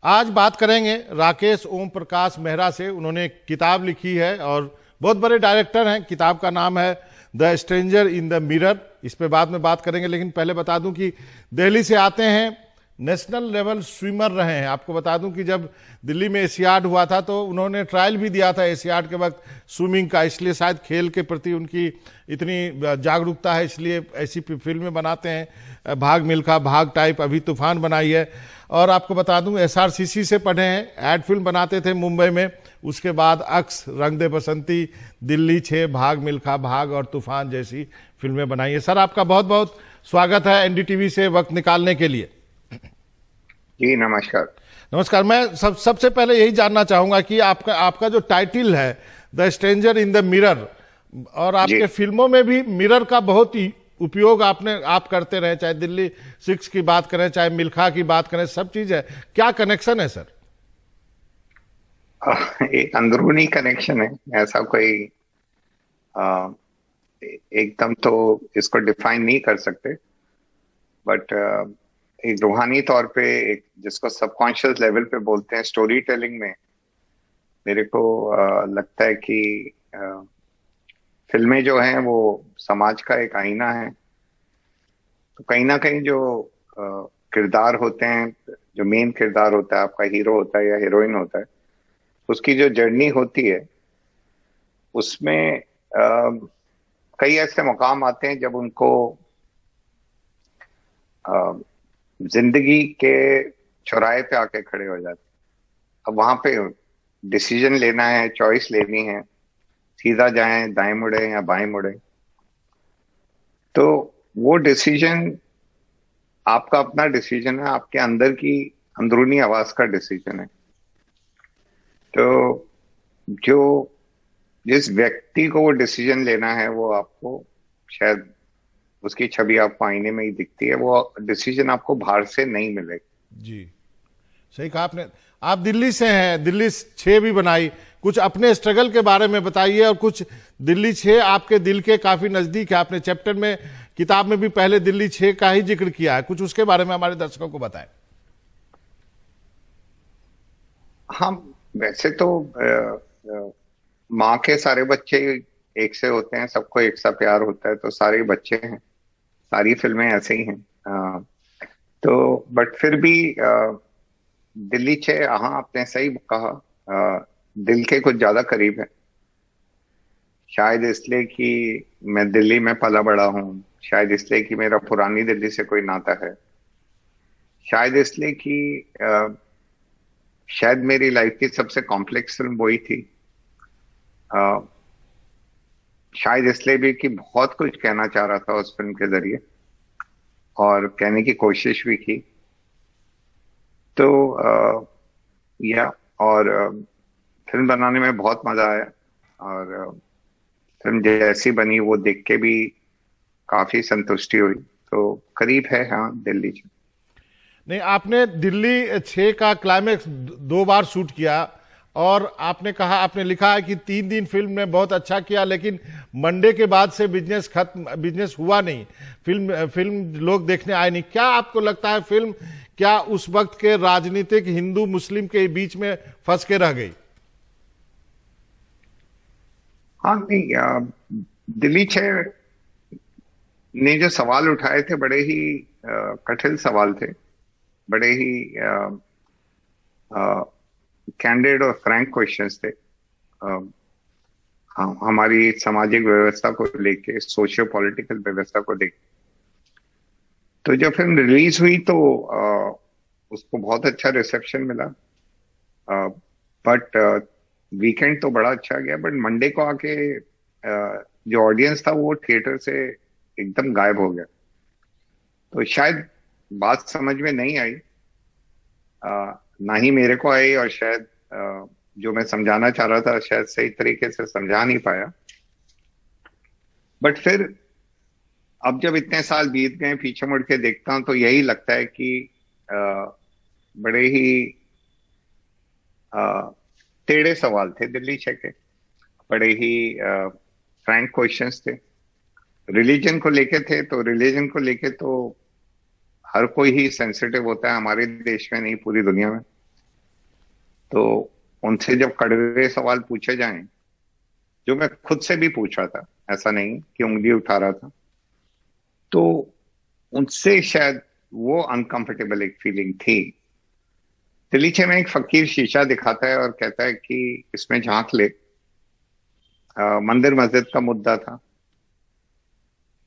आज बात करेंगे राकेश ओम प्रकाश मेहरा से। उन्होंने एक किताब लिखी है और बहुत बड़े डायरेक्टर हैं। किताब का नाम है the stranger in the mirror. इस पे बाद में बात करेंगे, लेकिन पहले बता दूं कि दिल्ली से आते हैं, नेशनल लेवल स्विमर रहे हैं। आपको बता दूं कि जब दिल्ली में एशियाड हुआ था तो उन्होंने ट्रायल भी दिया था एशियाड के वक्त स्विमिंग का, इसलिए शायद खेल के प्रति उनकी इतनी जागरूकता है, इसलिए ऐसी फिल्में बनाते हैं। भाग मिल्खा भाग टाइप, अभी तूफान बनाई है। और आपको बता दूं एसआरसीसी से पढ़े हैं, एड फिल्म बनाते थे मुंबई में, उसके बाद अक्स, रंग दे बसंती, दिल्ली 6, भाग मिल्खा भाग और तूफान जैसी फिल्में बनाई है। सर, आपका बहुत बहुत स्वागत है एनडीटीवी से वक्त निकालने के लिए। जी नमस्कार। नमस्कार। मैं सबसे पहले यही जानना चाहूंगा कि आपका जो टाइटल है the stranger in the mirror, और आपके फिल्मों में भी मिरर का बहुत ही उपयोग आप करते रहे, चाहे दिल्ली 6 की बात करें, चाहे मिल्खा की बात करें, सब चीज है। क्या कनेक्शन है सर? एक अंदरूनी कनेक्शन है, ऐसा कोई एकदम तो इसको डिफाइन नहीं कर सकते, बट एक रूहानी तौर पे, एक जिसको सबकॉन्शियस लेवल पे बोलते हैं, स्टोरी टेलिंग में मेरे को लगता है कि फिल्में जो हैं वो समाज का एक आईना है। तो कहीं ना कहीं जो किरदार होते हैं, जो मेन किरदार होता है, आपका हीरो होता है या हीरोइन होता है, उसकी जो जर्नी होती है उसमें कई ऐसे मुकाम आते हैं जब उनको जिंदगी के चौराहे पे आके खड़े हो जाते हैं। अब वहां पे डिसीजन लेना है, चॉइस लेनी है, सीधा जाएं, दाएं मुड़े या बाएं मुड़े। तो वो डिसीजन आपका अपना डिसीजन है, आपके अंदर की अंदरूनी आवाज का डिसीजन है। तो जिस व्यक्ति को वो डिसीजन लेना है, वो आपको शायद उसकी छवि आपको आईने में ही दिखती है, वो डिसीजन आपको बाहर से नहीं मिलेगा। जी, सही कहा आपने। आप दिल्ली से हैं, दिल्ली 6 भी बनाई, कुछ अपने स्ट्रगल के बारे में बताइए। और कुछ दिल्ली 6 आपके दिल के काफी नजदीक है, आपने चैप्टर में, किताब में भी पहले दिल्ली 6 का ही जिक्र किया है, कुछ उसके बारे में हमारे दर्शकों को बताएं। हाँ, वैसे तो माँ के सारे बच्चे एक से होते हैं, सबको एक सा प्यार होता है, तो सारे बच्चे हैं, सारी फिल्में ऐसे ही हैं। तो बट फिर भी दिल्ली 6, हाँ आपने सही कहा, दिल के कुछ ज्यादा करीब है। शायद इसलिए कि मैं दिल्ली में पला बड़ा हूँ, शायद इसलिए कि मेरा पुरानी दिल्ली से कोई नाता है, शायद इसलिए कि शायद मेरी लाइफ की सबसे कॉम्प्लेक्स फिल्म वही थी। शायद इसलिए भी कि बहुत कुछ कहना चाह रहा था उस फिल्म के जरिए, और कहने की कोशिश भी की। तो और फिल्म बनाने में बहुत मजा आया, और फिल्म जैसी बनी वो देख के भी काफी संतुष्टि हुई। तो करीब है हाँ दिल्ली। नहीं, आपने दिल्ली 6 का क्लाइमेक्स 2 बार शूट किया, और आपने कहा, आपने लिखा है कि 3 दिन फिल्म ने बहुत अच्छा किया, लेकिन मंडे के बाद से बिजनेस हुआ नहीं, फिल्म लोग देखने आए नहीं। क्या आपको लगता है फिल्म क्या उस वक्त के राजनीतिक हिंदू मुस्लिम के बीच में फंस के रह गई? हाँ नहीं, दिल्ली 6 ने जो सवाल उठाए थे बड़े ही कठिन सवाल थे, बड़े ही कैंडिड और फ्रैंक क्वेश्चंस थे। हमारी सामाजिक व्यवस्था को लेके, सोशियो पॉलिटिकल व्यवस्था को लेके। तो जब फिल्म रिलीज हुई तो उसको बहुत अच्छा रिसेप्शन मिला, बट वीकेंड तो बड़ा अच्छा गया, बट मंडे को आके जो ऑडियंस था वो थिएटर से एकदम गायब हो गया। तो शायद बात समझ में नहीं आई, ना ही मेरे को आई, और शायद जो मैं समझाना चाह रहा था शायद सही तरीके से समझा नहीं पाया। बट फिर अब जब इतने साल बीत गए, पीछे मुड़ के देखता हूं तो यही लगता है कि बड़े ही टेढ़े सवाल थे दिल्ली 6 के, बड़े ही फ्रैंक क्वेश्चंस थे। रिलीजन को लेके थे, तो रिलीजन को लेके तो हर कोई ही सेंसिटिव होता है, हमारे देश में नहीं पूरी दुनिया में। तो उनसे जब कड़वे सवाल पूछे जाएं, जो मैं खुद से भी पूछ रहा था, ऐसा नहीं कि उंगली उठा रहा था, तो उनसे शायद वो अनकंफर्टेबल एक फीलिंग थी। दिलीचे में एक फकीर शीशा दिखाता है और कहता है कि इसमें झांक ले। मंदिर मस्जिद का मुद्दा था,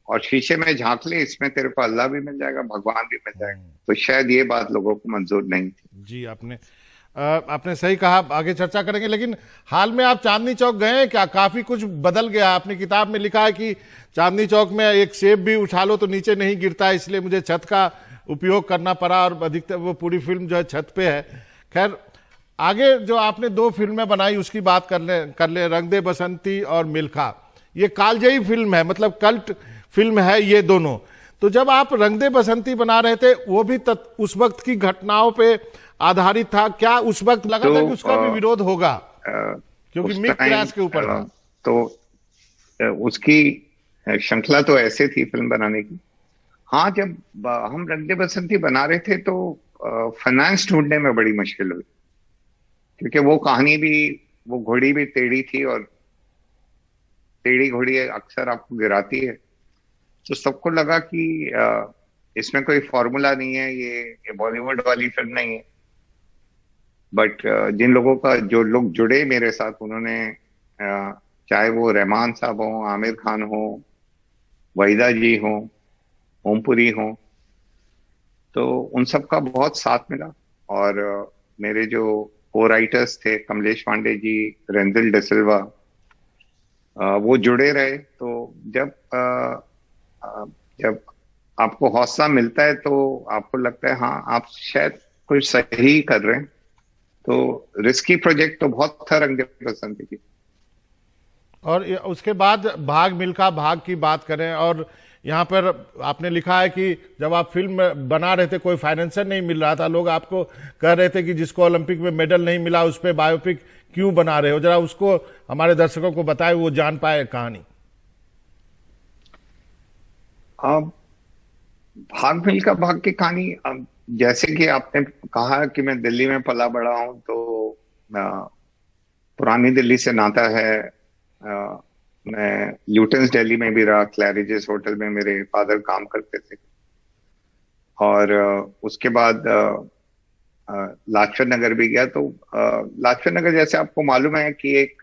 और शीशे में झांक ले, इसमें तेरे को अल्लाह भी मिल जाएगा, भगवान भी मिल जाएगा। तो शायद ये बात लोगों को मंजूर नहीं थी। जी, आपने सही कहा, आगे चर्चा करेंगे। लेकिन हाल में आप चांदनी चौक गए हैं क्या? काफी कुछ बदल गया। आपने किताब में लिखा है कि चांदनी चौक में एक सेब भी उछालो तो नीचे नहीं गिरता, इसलिए मुझे छत का उपयोग करना पड़ा, और अधिकतर वो पूरी फिल्म जो है छत पे है। खैर, आगे जो आपने 2 फिल्में बनाई उसकी बात कर ले, रंग दे बसंती और मिल्खा। ये कालजयी फिल्म है, मतलब कल्ट फिल्म है ये दोनों। तो जब आप रंग दे बसंती बना रहे थे, वो भी उस वक्त की घटनाओं पे आधारित था क्या? उस वक्त लगा था कि उसका भी विरोध होगा, क्योंकि मिक क्रैश के ऊपर था। तो उसकी श्रृंखला तो ऐसे थी फिल्म बनाने की। हाँ, जब हम रंग दे बसंती बना रहे थे तो फाइनेंस ढूंढने में बड़ी मुश्किल हुई, क्योंकि वो कहानी भी, वो घोड़ी भी टेढ़ी थी, और टेढ़ी घोड़ी अक्सर आपको गिराती है। तो सबको लगा कि इसमें कोई फॉर्मूला नहीं है, ये बॉलीवुड वाली फिल्म नहीं है। बट जो लोग जुड़े मेरे साथ, उन्होंने चाहे वो रहमान साहब हो, आमिर खान हो, वहीदा जी हो, ओमपुरी हो, तो उन सब का बहुत साथ मिला। और मेरे जो को राइटर्स थे, कमलेश पांडे जी, रेंजिल डिसिल्वा, वो जुड़े रहे। तो जब आपको हौसला मिलता है तो आपको लगता है हाँ, आप शायद कुछ सही कर रहे हैं। तो रिस्की प्रोजेक्ट तो बहुत था रंग दे बसंती की। और उसके बाद भाग मिल्खा भाग की बात करें, और यहाँ पर आपने लिखा है कि जब आप फिल्म बना रहे थे कोई फाइनेंसर नहीं मिल रहा था, लोग आपको कह रहे थे कि जिसको ओलंपिक में मेडल नहीं मिला उस पर बायोपिक क्यों बना रहे हो? जरा उसको हमारे दर्शकों को बताए, वो जान पाए कहानी। भाग मिल्खा भाग की कहानी, जैसे कि आपने कहा कि मैं दिल्ली में पला बड़ा हूं, तो पुरानी दिल्ली से नाता है। मैं ल्यूटन्स दिल्ली में भी रहा, क्लैरिजेस होटल में मेरे फादर काम करते थे। और उसके बाद लाजपत नगर भी गया। तो लाजपत नगर, जैसे आपको मालूम है कि एक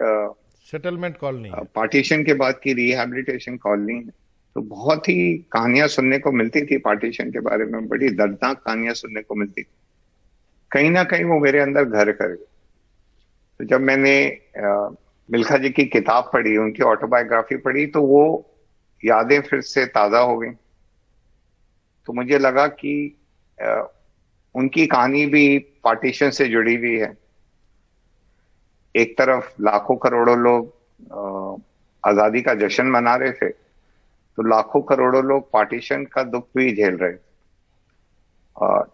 सेटलमेंट कॉलोनी, पार्टीशन के बाद की रिहैबिलिटेशन कॉलोनी है। तो बहुत ही कहानियां सुनने को मिलती थी पार्टीशन के बारे में, बड़ी दर्दनाक कहानियां सुनने को मिलती थी। कहीं ना कहीं वो मेरे अंदर घर कर गए। तो जब मैंने मिल्खा जी की किताब पढ़ी, उनकी ऑटोबायोग्राफी पढ़ी, तो वो यादें फिर से ताजा हो गई। तो मुझे लगा कि उनकी कहानी भी पार्टीशन से जुड़ी हुई है। एक तरफ लाखों करोड़ों लोग आजादी का जश्न मना रहे थे, तो लाखों करोड़ों लोग पार्टीशन का दुख भी झेल रहे थे। और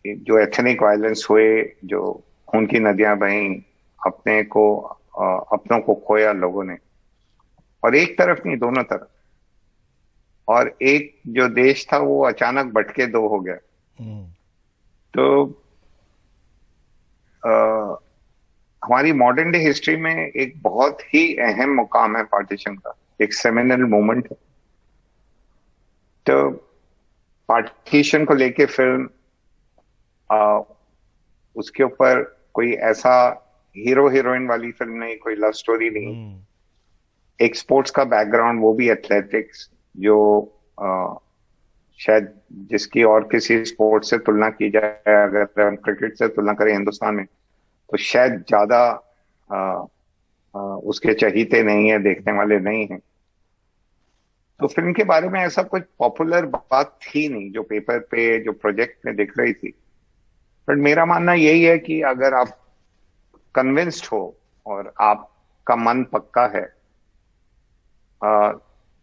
जो एथनिक वायलेंस हुए, जो खून की नदियां बहीं, अपनों को खोया लोगों ने, और एक तरफ नहीं, दोनों तरफ। और एक जो देश था वो अचानक बटके दो हो गया। तो हमारी मॉडर्न डे हिस्ट्री में एक बहुत ही अहम मुकाम है पार्टीशन का, एक सेमिनल मोमेंट है। तो पार्टीशन को लेके फिल्म, उसके ऊपर कोई ऐसा हीरो हीरोइन वाली फिल्म नहीं, कोई लव स्टोरी नहीं। एक स्पोर्ट्स का बैकग्राउंड, वो भी एथलेटिक्स, जो शायद जिसकी और किसी स्पोर्ट से तुलना की जाए, अगर हम क्रिकेट से तुलना करें हिंदुस्तान में, तो शायद ज्यादा उसके चहीते नहीं है, देखने वाले नहीं हैं। तो फिल्म के बारे में ऐसा कुछ पॉपुलर बात थी नहीं जो पेपर पे, जो प्रोजेक्ट में दिख रही थी। बट मेरा मानना यही है कि अगर आप कन्विंस्ड हो और आपका मन पक्का है,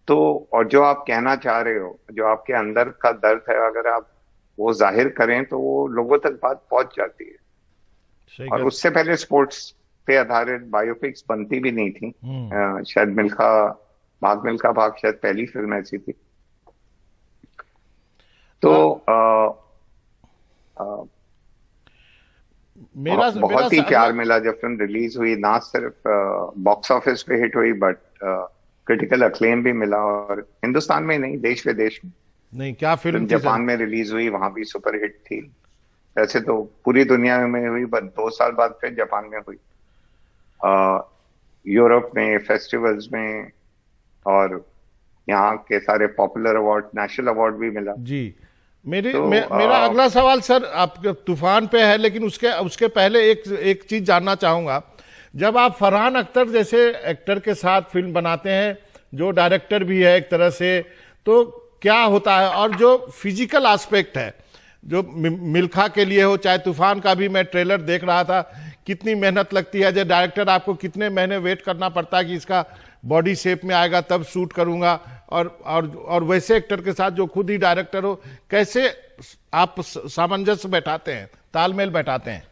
तो और जो आप कहना चाह रहे हो, जो आपके अंदर का दर्द है, अगर आप वो जाहिर करें तो वो लोगों तक बात पहुंच जाती है। और उससे पहले स्पोर्ट्स पे आधारित बायोपिक्स बनती भी नहीं थी। शायद भाग मिल्खा भाग शायद पहली फिल्म ऐसी थी। तो बहुत ही प्यार मिला जब फिल्म रिलीज हुई। ना सिर्फ बॉक्स ऑफिस पे हिट हुई, बट क्रिटिकल अक्लेम भी मिला, और हिंदुस्तान में नहीं, देश विदेश में। नहीं, क्या फिल्म थी जापान में रिलीज हुई, वहां भी सुपर हिट थी। वैसे तो पूरी दुनिया में हुई, बट 2 साल बाद फिर जापान में हुई, यूरोप में फेस्टिवल्स में, और यहाँ के सारे पॉपुलर अवार्ड, नेशनल अवार्ड भी मिला जी। मेरा अगला सवाल सर आप तूफान पे है, लेकिन उसके पहले एक चीज जानना चाहूंगा। जब आप फरहान अख्तर जैसे एक्टर के साथ फिल्म बनाते हैं, जो डायरेक्टर भी है एक तरह से, तो क्या होता है? और जो फिजिकल एस्पेक्ट है, जो मिल्खा के लिए हो, चाहे तूफान का भी मैं ट्रेलर देख रहा था, कितनी मेहनत लगती है। जब डायरेक्टर आपको कितने महीने वेट करना पड़ता है कि इसका बॉडी शेप में आएगा तब शूट करूंगा, और वैसे एक्टर के साथ जो खुद ही डायरेक्टर हो, कैसे आप सामंजस्य बैठाते हैं, तालमेल बैठाते हैं?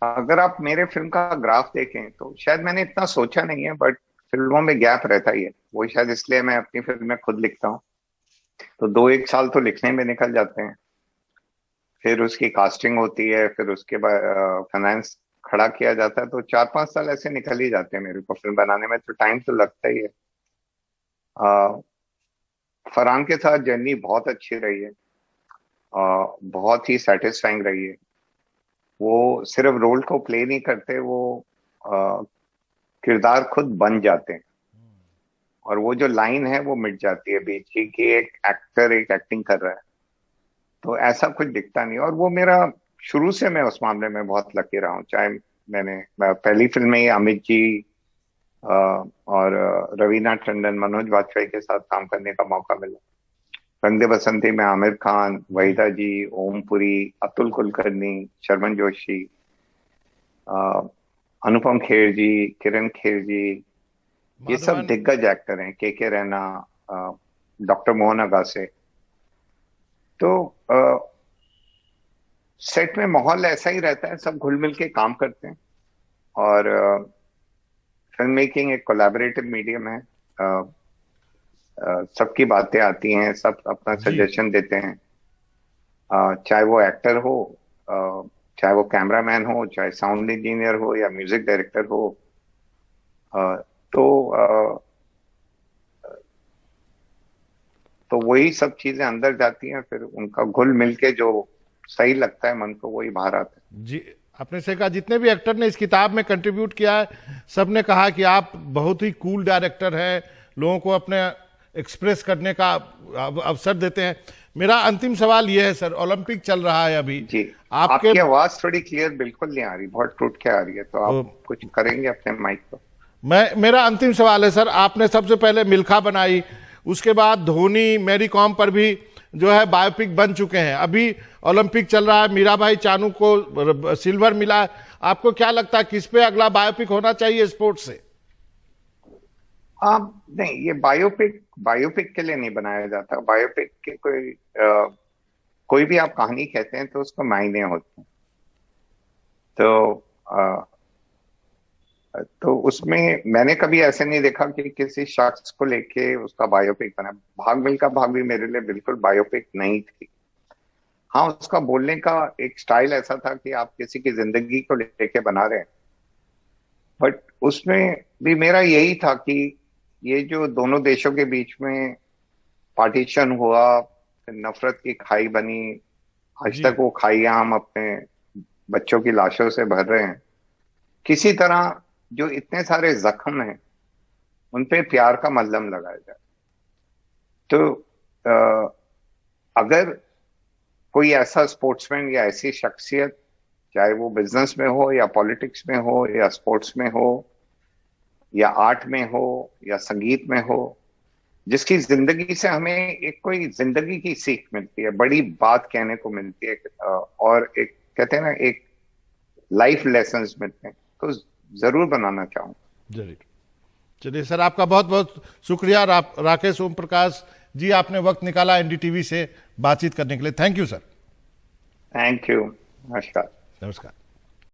अगर आप मेरे फिल्म का ग्राफ देखें तो शायद मैंने इतना सोचा नहीं है, बट फिल्मों में गैप रहता ही है। वो शायद इसलिए मैं अपनी फिल्म में खुद लिखता हूँ, तो 2-1 साल तो लिखने में निकल जाते हैं। फिर उसकी कास्टिंग होती है, फिर उसके बाद फाइनेंस खड़ा किया जाता है, तो 4-5 साल ऐसे निकल ही जाते हैं मेरे को फिल्म बनाने में। तो टाइम तो लगता ही है। फरहान के साथ जर्नी बहुत अच्छी रही है, बहुत ही सेटिस्फाइंग रही है। वो सिर्फ रोल को प्ले नहीं करते, वो किरदार खुद बन जाते हैं, और वो जो लाइन है वो मिट जाती है बीच की कि एक एक्टर एक एक्टिंग कर रहा है, तो ऐसा कुछ दिखता नहीं। और वो मेरा शुरू से, मैं उस मामले में बहुत लकी रहा हूँ। चाहे मैं पहली फिल्म में ही अमित जी और रवीना टंडन, मनोज वाजपेयी के साथ काम करने का मौका मिला। रंग दे बसंती में आमिर खान, वहीदा जी, ओमपुरी, अतुल कुलकर्णी, शर्मन जोशी, अनुपम खेर जी, किरण खेर जी, ये सब दिग्गज एक्टर हैं, के रैना, डॉक्टर मोहन अगासे। तो सेट में माहौल ऐसा ही रहता है, सब घुल मिल के काम करते हैं, और फिल्म मेकिंग एक कोलैबोरेटिव मीडियम है। सबकी बातें आती हैं, सब अपना सजेशन देते हैं, चाहे वो एक्टर हो, चाहे वो कैमरामैन हो, चाहे साउंड इंजीनियर हो, या म्यूजिक डायरेक्टर हो। तो वही सब चीजें अंदर जाती हैं, फिर उनका घुल मिल के जो सही लगता है मन को, वही बाहर आता है। जी, आपने से कहा जितने भी एक्टर ने इस किताब में कंट्रीब्यूट किया है, सबने कहा कि आप बहुत ही कूल डायरेक्टर हैं, लोगों को अपने एक्सप्रेस करने का अवसर देते हैं। मेरा अंतिम सवाल यह है सर, ओलंपिक चल रहा है अभी जी, आपकी आवाज थोड़ी क्लियर बिल्कुल नहीं आ रही, बहुत टूट के आ रही है, तो आप कुछ करेंगे अपने माइक पर? मेरा अंतिम सवाल है सर, आपने सबसे पहले मिल्खा बनाई, उसके बाद धोनी, मैरी कॉम पर भी जो है बायोपिक बन चुके हैं, अभी ओलंपिक चल रहा है, मीराबाई चानू को सिल्वर मिला है। आपको क्या लगता है किस पे अगला बायोपिक होना चाहिए स्पोर्ट्स से? नहीं, ये बायोपिक के लिए नहीं बनाया जाता। बायोपिक के कोई भी आप कहानी कहते हैं तो उसको मायने होते हैं। तो उसमें मैंने कभी ऐसे नहीं देखा कि किसी शख्स को लेके उसका बायोपिक बना। भाग मिल्खा भाग भी मेरे लिए बिल्कुल बायोपिक नहीं थी। हाँ, उसका बोलने का एक स्टाइल ऐसा था कि आप किसी की जिंदगी को लेके बना रहे हैं, बट उसमें भी मेरा यही था कि ये जो दोनों देशों के बीच में पार्टीशन हुआ, नफरत की खाई बनी, आज तक वो खाइयां हम अपने बच्चों की लाशों से भर रहे हैं। किसी तरह जो इतने सारे जख्म हैं उन पे प्यार का मलहम लगाया जाए। तो अगर कोई ऐसा स्पोर्ट्समैन या ऐसी शख्सियत, चाहे वो बिजनेस में हो या पॉलिटिक्स में हो या स्पोर्ट्स में हो या आर्ट में हो या संगीत में हो, जिसकी जिंदगी से हमें एक कोई जिंदगी की सीख मिलती है, बड़ी बात कहने को मिलती है, और एक कहते हैं ना, एक लाइफ लेसन्स मिलते हैं, तो जरूर बनाना चाहूंगा। जरूर। चलिए सर, आपका बहुत बहुत शुक्रिया। राकेश ओम प्रकाश जी, आपने वक्त निकाला एनडीटीवी से बातचीत करने के लिए। Thank you sir. Thank you. नमस्कार। नमस्कार।